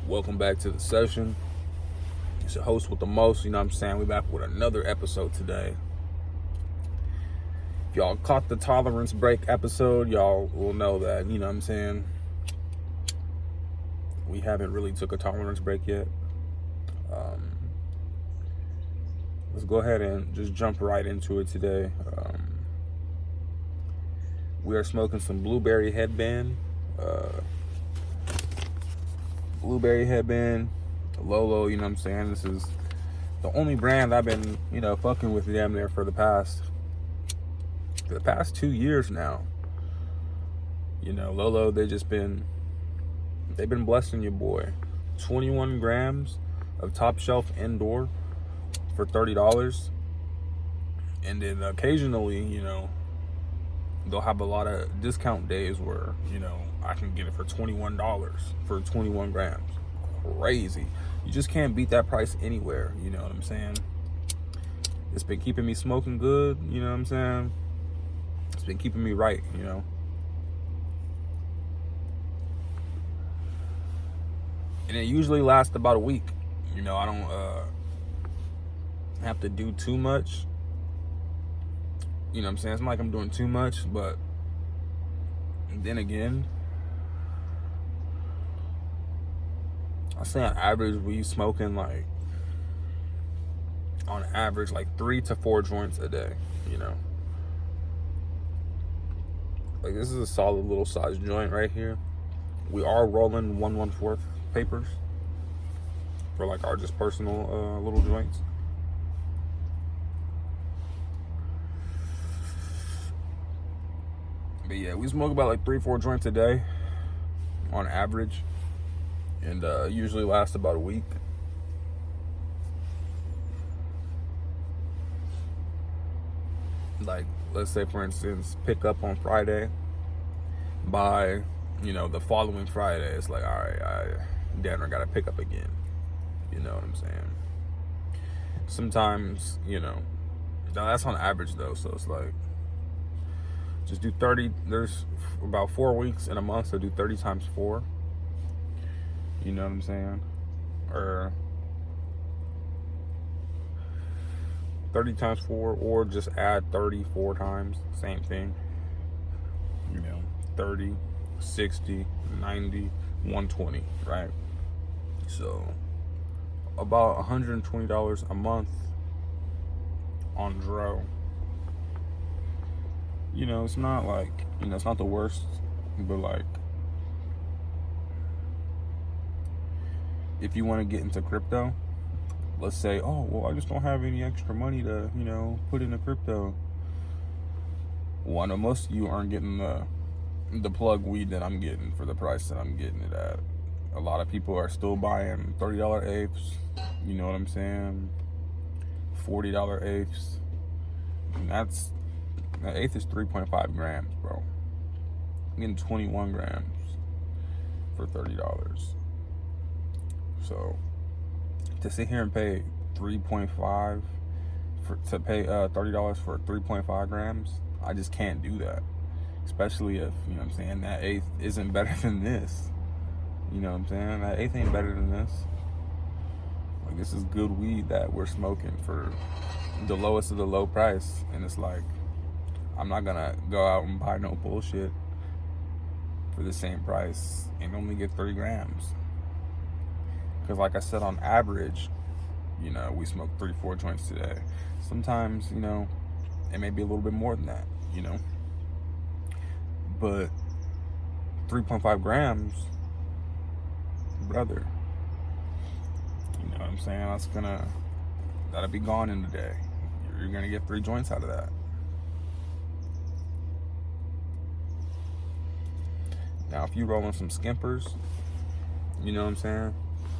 Welcome back to the session. It's your host with the most, you know what I'm saying? We're back with another episode today. If y'all caught the tolerance break episode, y'all will know that, you know what I'm saying? We haven't really took a tolerance break yet. Let's go ahead and just jump right into it today. We are smoking some Blueberry Headband. Lolo, you know what I'm saying? This is the only brand I've been, fucking with damn near for the past 2 years now. Lolo, they've been blessing your boy. 21 grams of top shelf indoor for $30. And then occasionally, they'll have a lot of discount days where, I can get it for $21 for 21 grams. Crazy. You just can't beat that price anywhere, you know what I'm saying? It's been keeping me smoking good, you know what I'm saying? It's been keeping me right, And it usually lasts about a week. I don't have to do too much. You know what I'm saying? It's not like I'm doing too much, but then again, I say on average, we smoking like 3 to 4 joints a day, Like this is a solid little size joint right here. We are rolling 1/4 papers for like our just personal little joints. But yeah, we smoke about like 3-4 joints a day on average, and usually lasts about a week. Like, let's say for instance, pick up on Friday. By the following Friday, it's like, all right, I gotta pick up again. You know what I'm saying? Sometimes, now that's on average though, so it's like, just do 30. There's about 4 weeks in a month, so do 30 times 4. You know what I'm saying? Or 30 times 4, or just add 34 times. Same thing. 30, 60, 90, 120, right? So about $120 a month on Dro. It's not like, it's not the worst, but like, if you want to get into crypto, let's say, oh, well, I just don't have any extra money to, put into crypto. Well, I know most of you aren't getting the plug weed that I'm getting for the price that I'm getting it at. A lot of people are still buying $30 apes, you know what I'm saying? $40 apes. And that eighth is 3.5 grams, bro. I'm getting 21 grams for $30. So to sit here and pay $3.5 to pay $30 for 3.5 grams, I just can't do that. Especially if, that eighth isn't better than this. You know what I'm saying? That eighth ain't better than this. Like, this is good weed that we're smoking for the lowest of the low price. And it's like, I'm not gonna go out and buy no bullshit for the same price and only get 30 grams. Because like I said, on average, we smoke 3-4 joints today. Sometimes, it may be a little bit more than that, But 3.5 grams, brother, you know what I'm saying? That'll be gone in a day. You're gonna get 3 joints out of that. Now, if you rolling some skimpers, you know what I'm saying?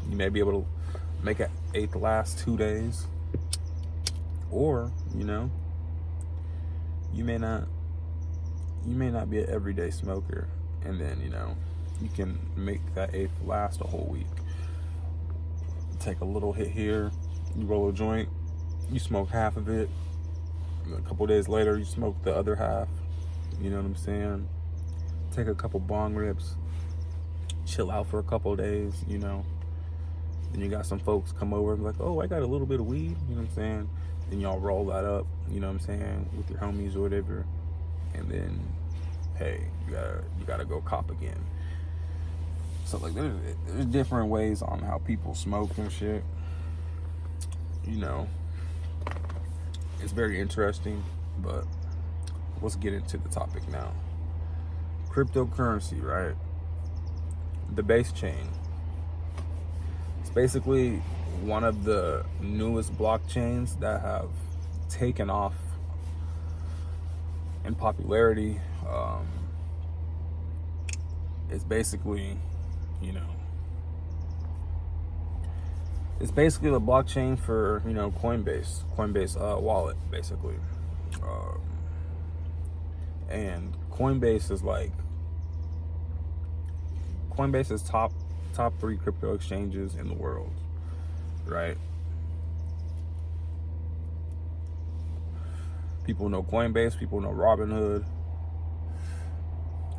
You may be able to make an eighth last 2 days. Or, you may not be an everyday smoker, and then you can make that eighth last a whole week. Take a little hit here, you roll a joint, you smoke half of it, a couple days later you smoke the other half. You know what I'm saying? Take a couple bong rips, chill out for a couple days, Then you got some folks come over and be like, oh, I got a little bit of weed, you know what I'm saying? Then y'all roll that up, you know what I'm saying, with your homies or whatever. And then, hey, you gotta go cop again. So like there's different ways on how people smoke and shit. You know, it's very interesting, but let's get into the topic now. Cryptocurrency, right? The base chain. It's basically one of the newest blockchains that have taken off in popularity. It's basically, you know, it's basically the blockchain for, you know, Coinbase wallet, basically. And Coinbase is like, Coinbase is top 3 crypto exchanges in the world, right? People know Coinbase, people know Robinhood,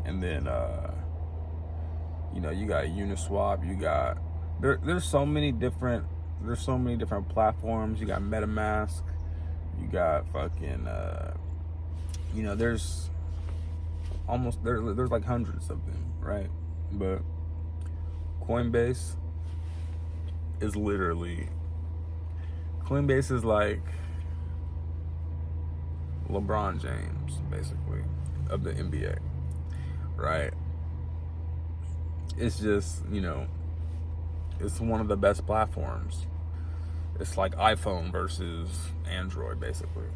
and then you know, you got Uniswap, you got there's so many different platforms. You got MetaMask, you got fucking you know, there's like hundreds of them, right? But Coinbase is like LeBron James, basically, of the NBA, right? It's just, you know, it's one of the best platforms. It's like iPhone versus Android, basically.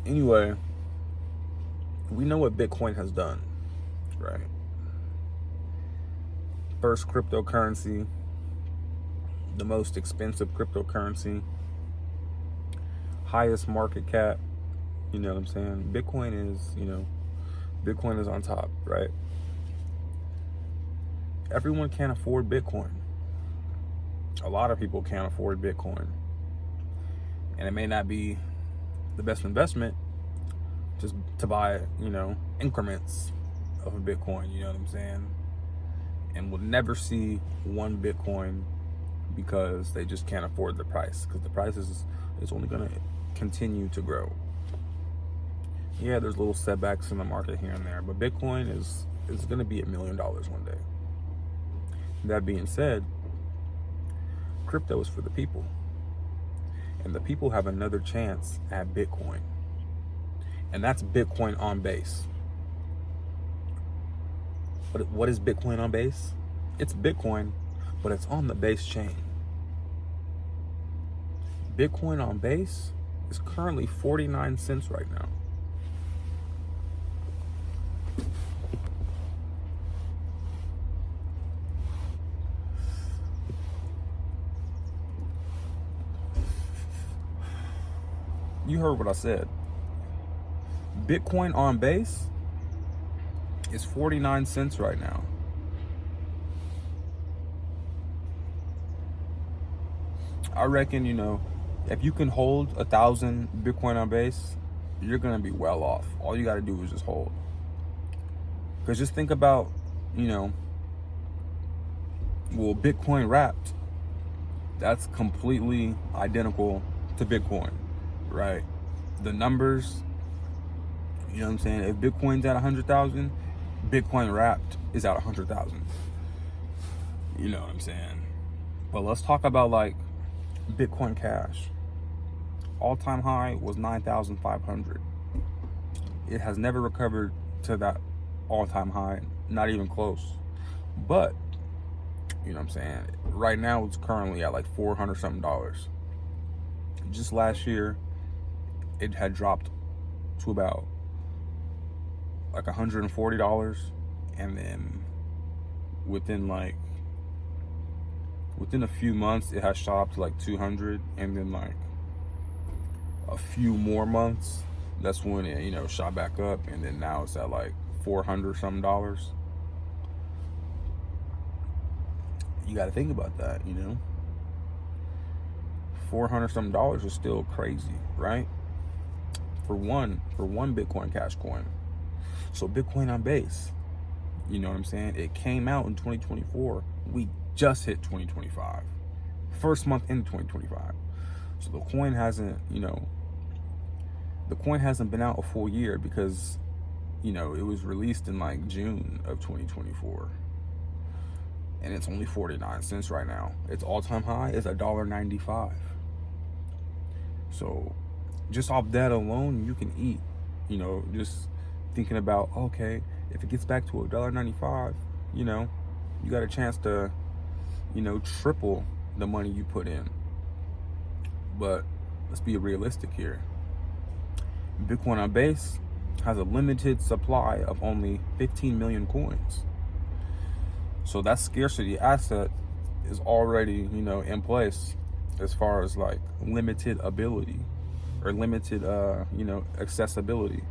Anyway, we know what Bitcoin has done, right? First cryptocurrency, the most expensive cryptocurrency, highest market cap, you know what I'm saying? Bitcoin is on top, right? Everyone can't afford Bitcoin. A lot of people can't afford Bitcoin. And it may not be the best investment just to buy, you know, increments of a Bitcoin, you know what I'm saying? And will never see one Bitcoin because they just can't afford the price, because the price is only going to continue to grow. Yeah, there's little setbacks in the market here and there, but Bitcoin is going to be $1 million one day. That being said, crypto is for the people, and the people have another chance at Bitcoin, and that's Bitcoin on base. But what is Bitcoin on base? It's Bitcoin, but it's on the base chain. Bitcoin on base is currently 49 cents right now. You heard what I said. Bitcoin on base is 49 cents right now. I reckon, you know, if you can hold 1,000 Bitcoin on base, you're gonna be well off. All you gotta do is just hold. Because just think about, you know, well, Bitcoin wrapped, that's completely identical to Bitcoin, right? The numbers, you know what I'm saying? If Bitcoin's at 100,000, Bitcoin wrapped is at 100,000. You know what I'm saying? But let's talk about like Bitcoin Cash. All-time high was 9,500. It has never recovered to that all-time high, not even close. But you know what I'm saying? Right now it's currently at like $400 something. Just last year, it had dropped to about like $140, and then within a few months it has shot up to like 200, and then like a few more months, that's when it, you know, shot back up, and then now it's at like $400 something. You got to think about that, you know. $400 something is still crazy, right? For one Bitcoin Cash coin. So Bitcoin on base, You know what I'm saying? It came out in 2024. We just hit 2025. First month in 2025. So the coin hasn't, the coin hasn't been out a full year because, it was released in like June of 2024. And it's only 49 cents right now. Its all-time high is $1.95. So just off that alone, you can eat. Just thinking about, okay, if it gets back to $1.95, you got a chance to, triple the money you put in. But let's be realistic here. Bitcoin on Base has a limited supply of only 15 million coins. So that scarcity asset is already, in place as far as like limited ability or limited, accessibility.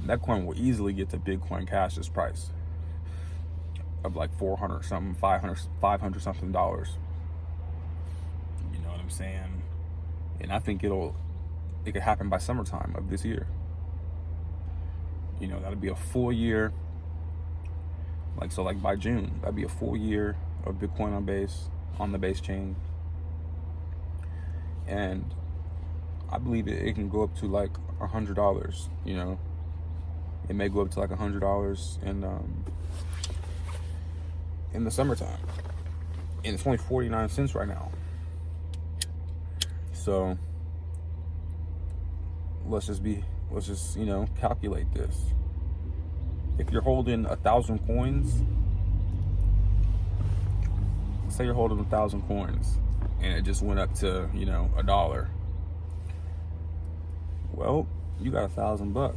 That coin will easily get to Bitcoin Cash's price of like 400 something, 500 something dollars. You know what I'm saying? And I think it could happen by summertime of this year. That'll be a full year. Like by June, that'd be a full year of Bitcoin on the Base chain. And I believe it can go up to like $100, It may go up to like $100 in the summertime. And it's only 49 cents right now. So let's just calculate this. If you're holding 1,000 coins, say you're holding 1,000 coins and it just went up to, $1. Well, you got $1,000. You know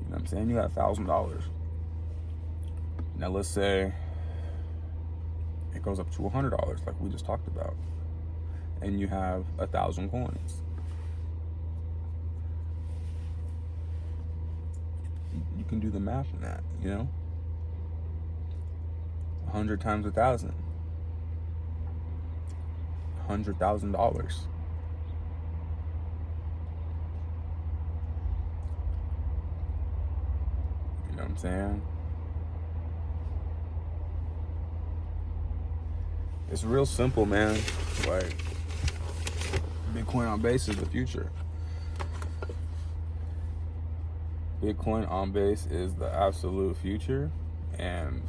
what I'm saying? You got $1,000. Now let's say it goes up to $100 like we just talked about, and you have 1,000 coins. You can do the math on that, 100 times 1,000. $100,000. You know what I'm saying? It's real simple, man. Like, Bitcoin on Base is the future. Bitcoin on Base is the absolute future. And,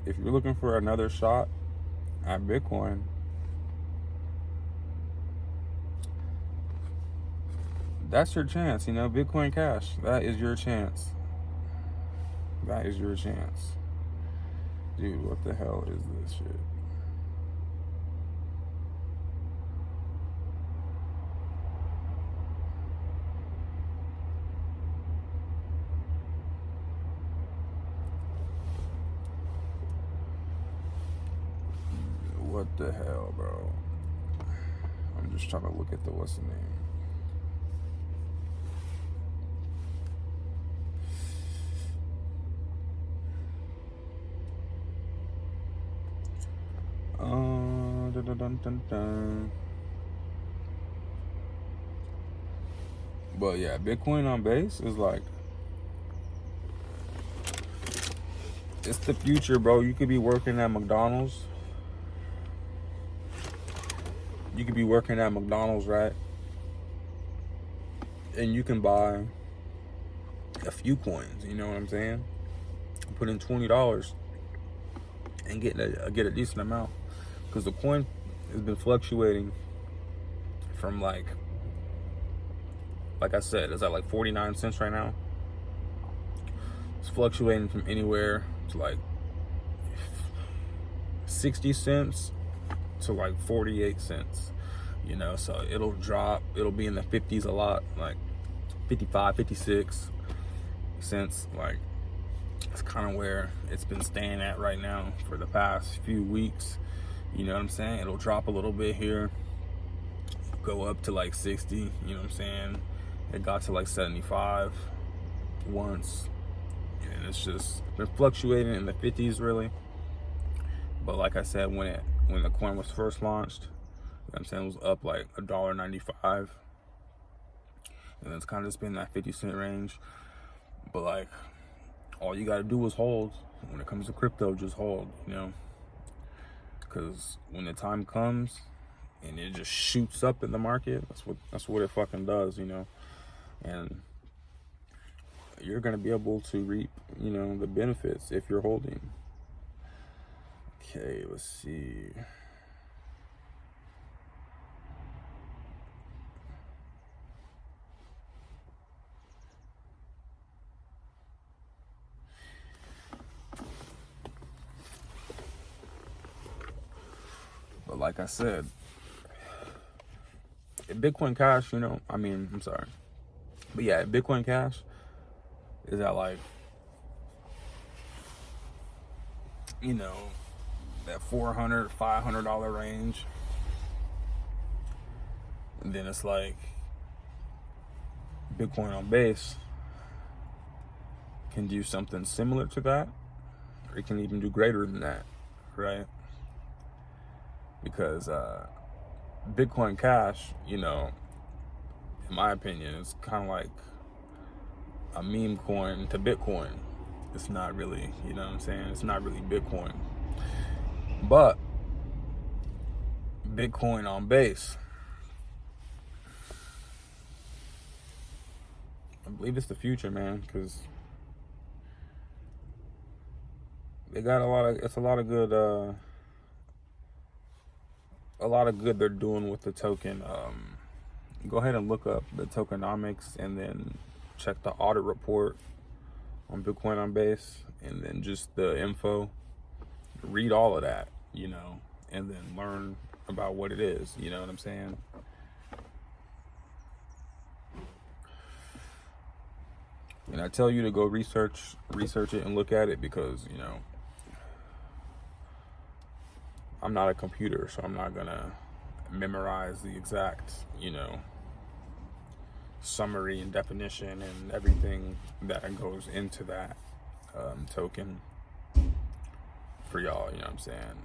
if you're looking for another shot at Bitcoin, that's your chance. Bitcoin Cash, that is your chance. That is your chance. Dude, what the hell is this shit? What the hell, bro? I'm just trying to look at what's the name. But yeah, Bitcoin on Base is like, it's the future, bro. You could be working at McDonald's. Right? And you can buy a few coins, you know what I'm saying? Put in $20 and get a decent amount. Because the coin has been fluctuating from like I said, it's at like 49 cents right now. It's fluctuating from anywhere to like 60 cents to like 48 cents, so it'll drop. It'll be in the 50s a lot, like 55, 56 cents. Like, it's kind of where it's been staying at right now for the past few weeks. You know what I'm saying? It'll drop a little bit here, go up to like 60, you know what I'm saying? It got to like 75 once, and it's just been fluctuating in the 50s really. But like I said, when the coin was first launched, I'm saying? It was up like $1.95. And it's kind of just been that 50-cent range. But like, all you gotta do is hold. When it comes to crypto, just hold, you know? Because when the time comes and it just shoots up in the market, that's what it fucking does, you know? And you're gonna be able to reap, you know, the benefits if you're holding. Okay, let's see. But like I said, Bitcoin Cash, you know, I'm sorry. But yeah, Bitcoin Cash is at like, you know, that $400, $500 range. And then it's like Bitcoin on base can do something similar to that, or it can even do greater than that, right? Because Bitcoin Cash, you know, in my opinion, it's kind of like a meme coin to Bitcoin. It's not really, you know what I'm saying? It's not really Bitcoin. But Bitcoin on base, I believe it's the future, man, because they got a lot of good they're doing with the token. Go ahead and look up the tokenomics and then check the audit report on Bitcoin on base, and then just the info. Read all of that, you know, and then learn about what it is, you know what I'm saying? And I tell you to go research it and look at it, because, you know, I'm not a computer, so I'm not gonna memorize the exact, you know, summary and definition and everything that goes into that token for y'all, you know what I'm saying?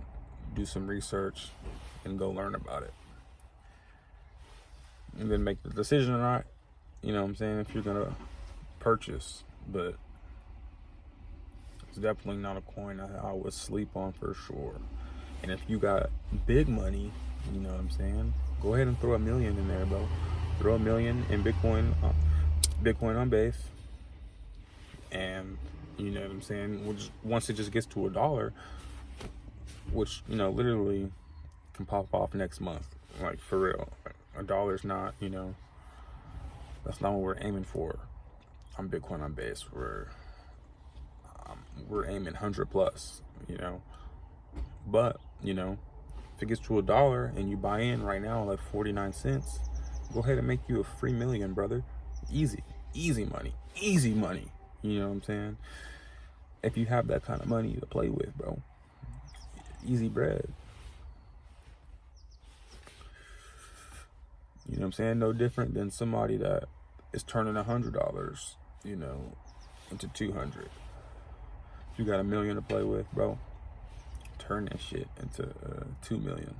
Do some research and go learn about it. And then make the decision or not, you know what I'm saying, if you're gonna purchase. But it's definitely not a coin I would sleep on for sure. And if you got big money, you know what I'm saying, go ahead and throw $1 million in there, bro. Throw $1 million in Bitcoin on base, and you know what I'm saying, once it just gets to $1, which, you know, literally can pop off next month, like for real. $1 not, you know, that's not what we're aiming for on Bitcoin on base. We're aiming 100 plus, you know. But, you know, if it gets to $1 and you buy in right now like 49 cents, go ahead and make you a free million, brother. Easy money, you know what I'm saying? If you have that kind of money to play with, bro, easy bread. You know what I'm saying? No different than somebody that is turning $100, you know, into 200. If you got $1 million to play with, bro, turn that shit into 2 million.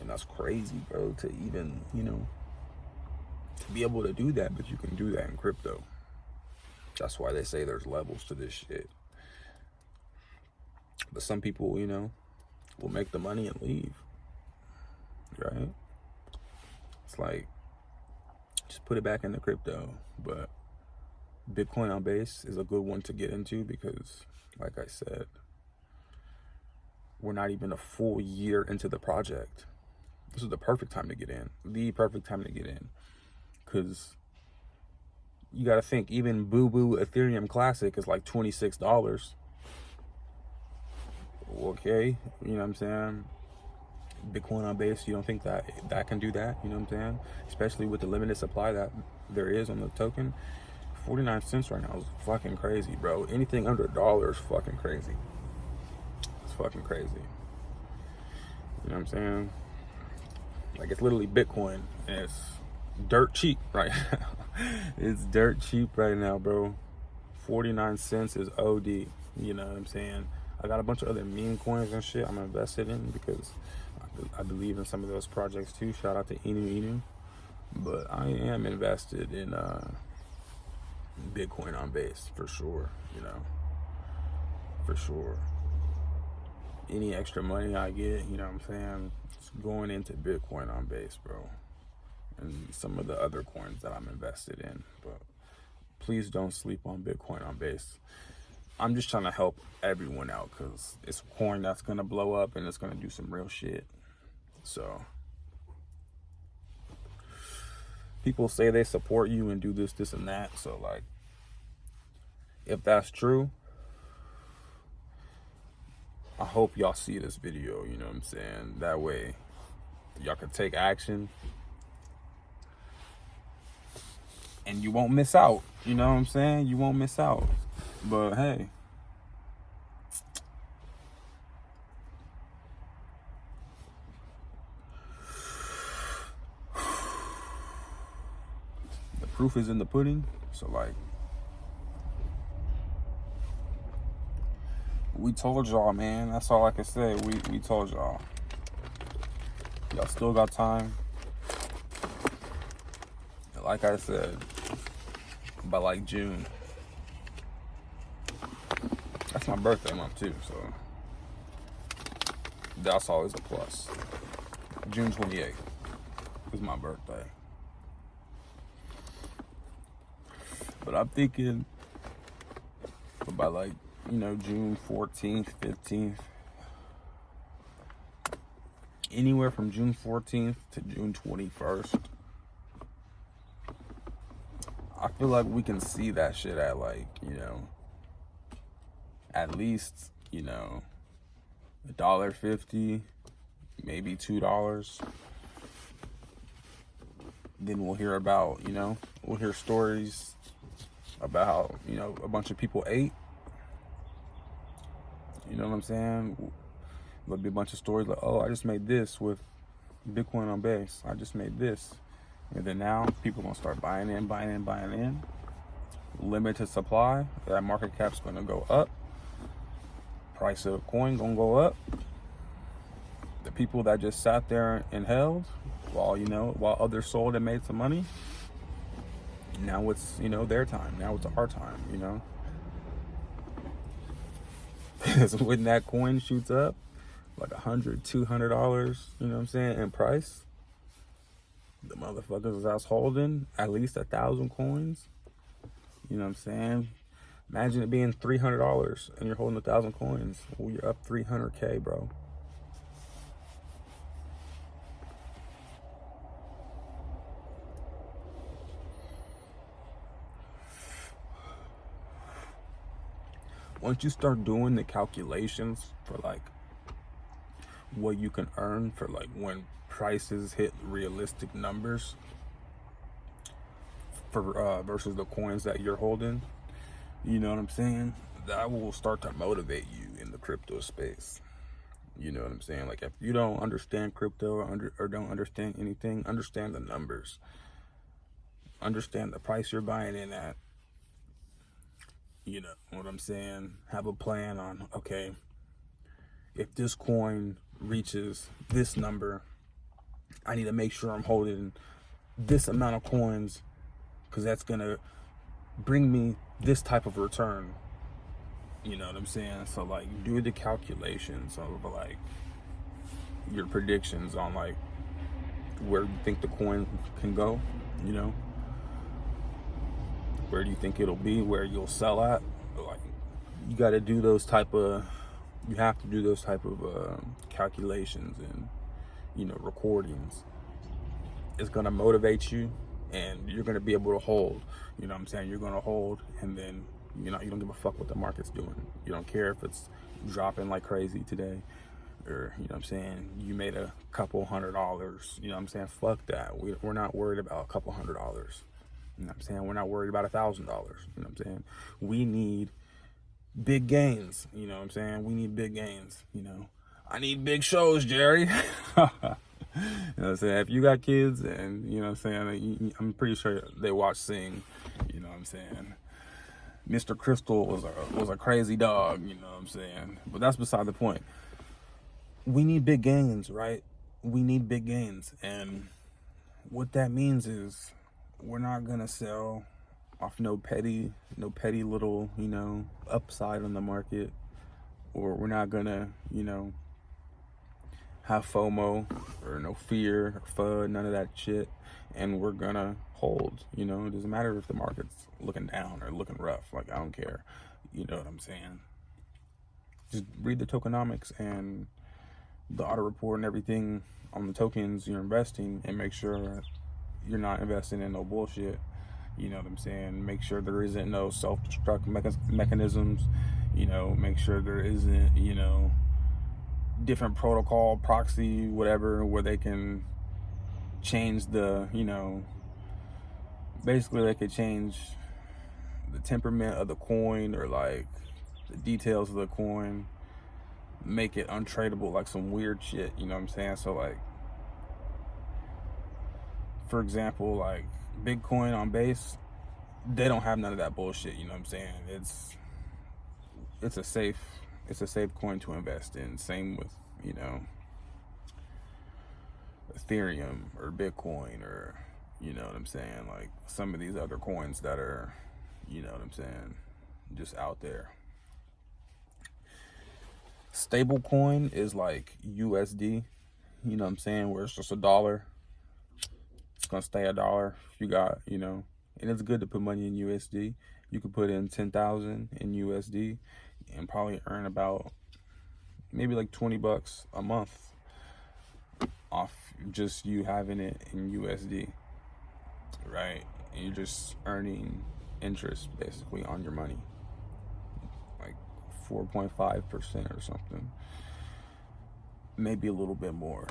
And that's crazy, bro, to even, you know, to be able to do that. But you can do that in crypto. That's why they say there's levels to this shit. But some people, you know, will make the money and leave, right? It's like, just put it back into crypto. But Bitcoin on base is a good one to get into, because like I said, we're not even a full year into the project. This is the perfect time to get in. The perfect time to get in. Because you got to think, even Boo Ethereum Classic is like $26. Okay, you know what I'm saying? Bitcoin on base, you don't think that can do that? You know what I'm saying? Especially with the limited supply that there is on the token. 49 cents right now is fucking crazy, bro. Anything under $1 is fucking crazy. It's fucking crazy. You know what I'm saying? Like, it's literally Bitcoin, and it's dirt cheap right now. It's dirt cheap right now, bro. 49 cents is OD. You know what I'm saying? I got a bunch of other meme coins and shit I'm invested in, because I I believe in some of those projects too. Shout out to Inu. But I am invested in Bitcoin on Base for sure, you know, for sure. Any extra money I get, you know what I'm saying, it's going into Bitcoin on Base, bro. And some of the other coins that I'm invested in. But please don't sleep on Bitcoin on Base. I'm just trying to help everyone out because it's a coin that's going to blow up and it's going to do some real shit. So people say they support you and do this and that. So like, if that's true, I hope y'all see this video, you know what I'm saying? That way y'all can take action and you won't miss out, you know what I'm saying? You won't miss out. But hey, the proof is in the pudding. So like, we told y'all, man. That's all I can say. We told y'all. Y'all still got time. Like I said, by like June. That's my birthday month too, so that's always a plus. June 28th is my birthday. But I'm thinking by like, you know, June 14th, 15th, anywhere from June 14th to June 21st. I feel like we can see that shit at like, you know, at least, you know, $1.50, maybe $2. Then we'll hear about, you know, we'll hear stories about how, you know, a bunch of people ate. You know what I'm saying? There'll be a bunch of stories like, oh, I just made this with Bitcoin on Base. I just made this. And then now people gonna start buying in. Limited supply. That market cap's gonna go up. Price of coin gonna go up. The people that just sat there and held while others sold and made some money, now it's, you know, their time. Now it's our time, you know. Because when that coin shoots up like $100, $200, you know what I'm saying, in price, the motherfuckers that's holding at least 1,000 coins, you know what I'm saying? Imagine it being $300 and you're holding 1,000 coins. Well, you're up 300K, bro. Once you start doing the calculations for like what you can earn for like when prices hit realistic numbers for versus the coins that you're holding, you know what I'm saying, that will start to motivate you in the crypto space. You know what I'm saying? Like, if you don't understand crypto or don't understand anything, understand the numbers, understand the price you're buying in at. You know what I'm saying? Have a plan on, okay, if this coin reaches this number, I need to make sure I'm holding this amount of coins because that's going to bring me this type of return. You know what I'm saying? So, like, do the calculations of, like, your predictions on, like, where you think the coin can go, you know? Where do you think it'll be, where you'll sell at? Like, you got to do those type of, you have to do those type of calculations and, you know, recordings. It's going to motivate you and you're going to be able to hold, you know what I'm saying? You're going to hold, and then, you know, you don't give a fuck what the market's doing. You don't care if it's dropping like crazy today, or, you know what I'm saying, you made a couple $100, you know what I'm saying? Fuck that. We're not worried about a couple $100. You know what I'm saying? We're not worried about $1,000. You know what I'm saying? We need big gains. You know what I'm saying? We need big gains. You know, I need big shows, Jerry. You know what I'm saying? If you got kids and, you know what I'm saying, I'm pretty sure they watch Sing. You know what I'm saying? Mr. Crystal was a crazy dog. You know what I'm saying? But that's beside the point. We need big gains, right? we need big gains. And what that means is we're not gonna sell off no petty little, upside on the market, or we're not gonna, have FOMO or no fear or FUD, none of that shit. And we're gonna hold, it doesn't matter if the market's looking down or looking rough. Like, I don't care. You know what I'm saying? Just read the tokenomics and the auto report and everything on the tokens you're investing, and make sure you're not investing in no bullshit. You know what I'm saying? Make sure there isn't no self-destruct mechanisms. Make sure there isn't, different protocol, proxy, whatever, where they can change the, basically they could change the temperament of the coin, or like the details of the coin, make it untradeable, like some weird shit. You know what I'm saying? So like, for example, like Bitcoin on base, they don't have none of that bullshit. You know what I'm saying? It's a safe coin to invest in. Same with, Ethereum or Bitcoin, or, you know what I'm saying, like some of these other coins that are, you know what I'm saying, just out there. Stable coin is like USD, you know what I'm saying, where it's just $1. It's gonna stay $1. If you got, and it's good to put money in USD. You could put in 10,000 in USD and probably earn about maybe like $20 a month off just you having it in USD, right? And you're just earning interest basically on your money, like 4.5% or something, maybe a little bit more,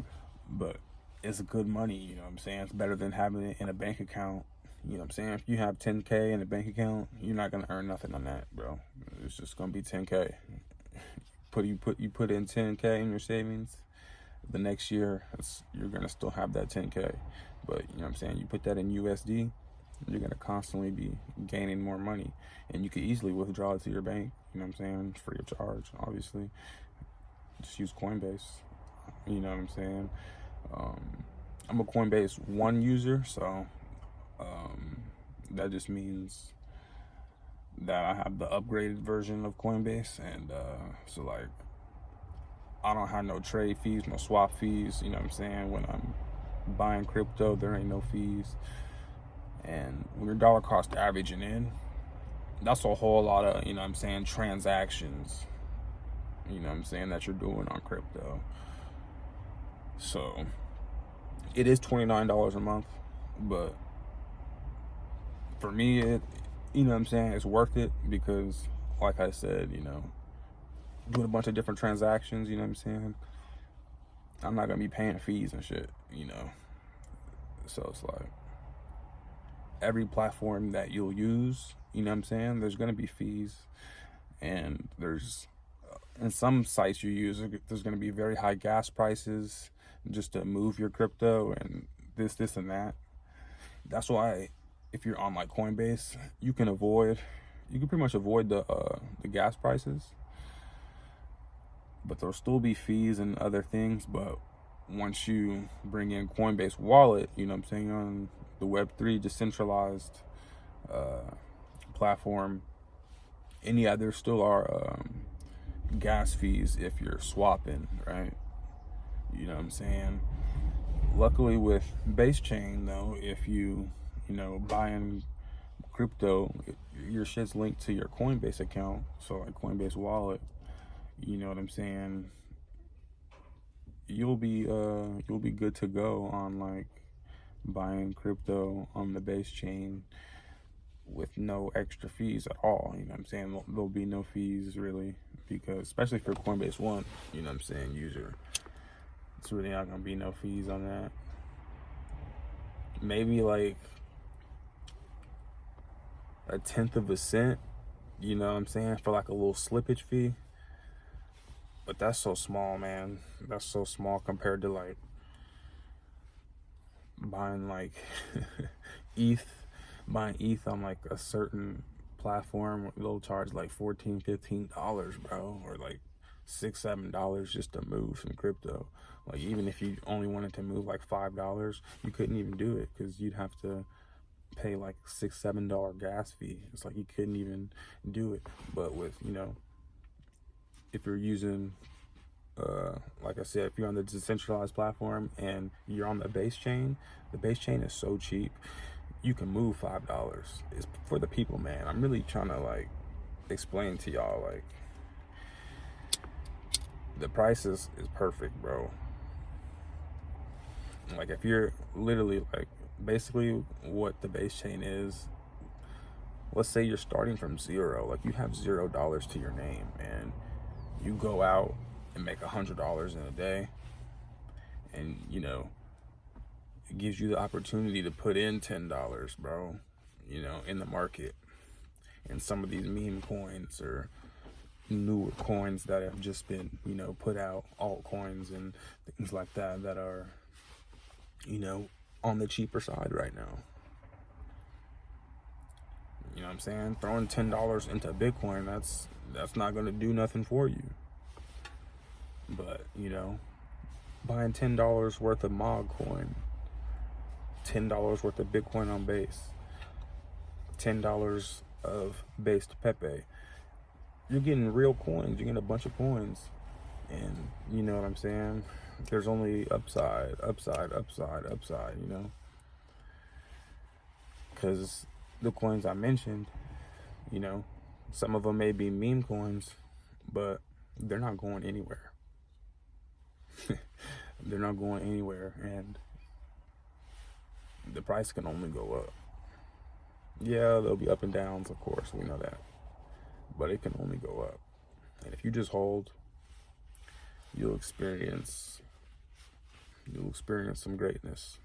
but it's good money. You know what I'm saying? It's better than having it in a bank account. You know what I'm saying? If you have 10K in a bank account, you're not gonna earn nothing on that, bro. It's just gonna be 10K. You put in 10K in your savings, the next year you're gonna still have that 10K. But you know what I'm saying, you put that in USD, you're gonna constantly be gaining more money, and you could easily withdraw it to your bank. You know what I'm saying? Free of charge, obviously. Just use Coinbase. You know what I'm saying? I'm a Coinbase 1 user, so that just means that I have the upgraded version of Coinbase, and so like, I don't have no trade fees, no swap fees. You know what I'm saying? When I'm buying crypto, there ain't no fees. And when you're dollar cost averaging in, that's a whole lot of, you know what I'm saying, transactions, you know what I'm saying, that you're doing on crypto. So it is $29 a month, but for me, you know what I'm saying, it's worth it, because like I said, doing a bunch of different transactions, you know what I'm saying, I'm not gonna be paying fees and shit, so it's like, every platform that you'll use, you know what I'm saying, there's gonna be fees. And there's, in some sites you use, there's gonna be very high gas prices just to move your crypto, and this and that. That's why if you're on like Coinbase, you can pretty much avoid the gas prices, but there'll still be fees and other things. But once you bring in Coinbase wallet, you know what I'm saying, on the Web3 decentralized platform, and yeah, there still are gas fees if you're swapping, right? You know what I'm saying? Luckily with base chain though, if you buying crypto, your shit's linked to your Coinbase account, so like Coinbase wallet, you know what I'm saying, you'll be good to go on like buying crypto on the base chain with no extra fees at all. You know what I'm saying? There'll be no fees really, because especially for Coinbase 1, you know what I'm saying, user, it's really not gonna be no fees on that. Maybe like 1/10 of a cent, you know what I'm saying, for like a little slippage fee. But that's so small, man. That's so small compared to like buying like buying ETH on like a certain platform. They'll charge like $14-15, bro, or like $6-7 just to move some crypto. Like, even if you only wanted to move like $5, you couldn't even do it because you'd have to pay like $6-7 gas fee. It's like you couldn't even do it. But with, you know, if you're using like I said, if you're on the decentralized platform and you're on the base chain is so cheap. You can move $5. It's for the people, man. I'm really trying to like explain to y'all, like, the price is perfect, bro. Like, if you're literally like, basically what the base chain is, let's say you're starting from zero, like you have $0 to your name, and you go out and make $100 in a day, and you know, it gives you the opportunity to put in $10, bro, you know, in the market. And some of these meme coins or newer coins that have just been, you know, put out, altcoins and things like that, that are, you know, on the cheaper side right now. You know what I'm saying? Throwing $10 into Bitcoin, that's not gonna do nothing for you. But, you know, buying $10 worth of Mog coin, $10 worth of Bitcoin on base, $10 of based Pepe, you're getting real coins. You're getting a bunch of coins. And you know what I'm saying? There's only upside, you know? Because the coins I mentioned, you know, some of them may be meme coins, but they're not going anywhere. They're not going anywhere, and the price can only go up. Yeah, there'll be up and downs, of course, we know that, but it can only go up. And if you just hold, you'll experience some greatness.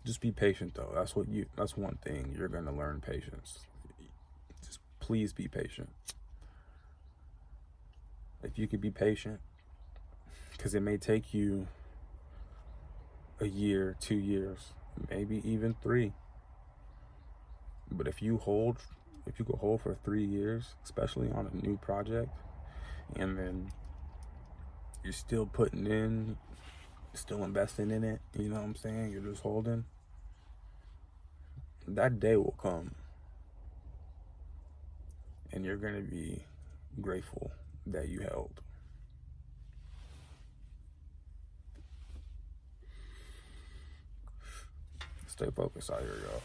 Just be patient, though. That's one thing you're gonna learn: patience. Just please be patient. If you could be patient, because it may take you a year, 2 years, maybe even 3. But if you could hold for 3 years, especially on a new project, and then you're still putting in, still investing in it, you know what I'm saying? You're just holding. That day will come, and you're gonna be grateful that you held. Stay focused out here, y'all.